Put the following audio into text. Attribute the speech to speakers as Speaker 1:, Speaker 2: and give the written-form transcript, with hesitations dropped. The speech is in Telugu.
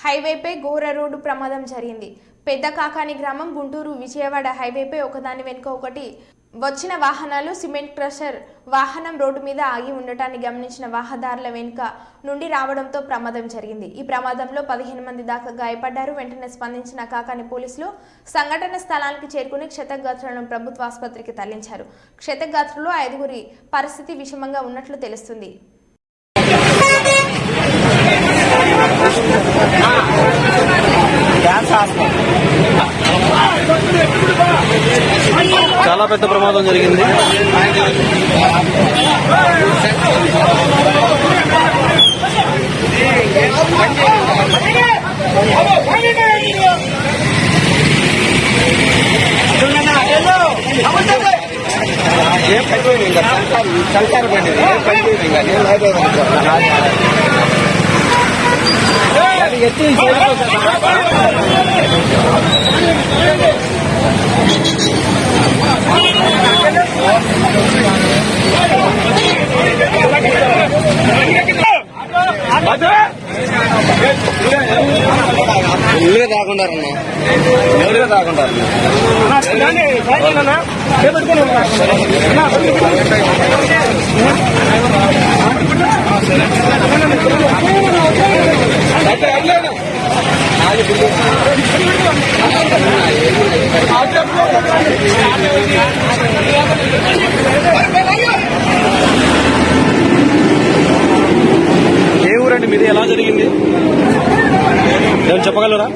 Speaker 1: హైవేపై ఘోర రోడ్డు ప్రమాదం జరిగింది. పెద్ద కాకాని గ్రామం గుంటూరు విజయవాడ హైవేపై ఒకదాని వెనుక ఒకటి వచ్చిన వాహనాలు సిమెంట్ క్రషర్ వాహనం రోడ్డు మీద ఆగి ఉండటాన్ని గమనించిన వాహనదారుల వెనుక నుండి రావడంతో ప్రమాదం జరిగింది. ఈ ప్రమాదంలో 15 మంది దాకా గాయపడ్డారు. వెంటనే స్పందించిన కాకాని పోలీసులు సంఘటన స్థలానికి చేరుకుని క్షతగాత్రులను ప్రభుత్వ ఆసుపత్రికి తరలించారు. క్షతగాత్రులు 5గురి పరిస్థితి విషమంగా ఉన్నట్లు తెలుస్తుంది.
Speaker 2: చాలా పెద్ద ప్రమాదం జరిగింది.
Speaker 3: సంచార బండి ఎత్తి ఇల్లుగా తాగుంటారన్నా ఎవరుగా తాగుంటారు.
Speaker 2: ఏ ఊరండి మీది? ఎలా జరిగింది ఏమని చెప్పగలరా?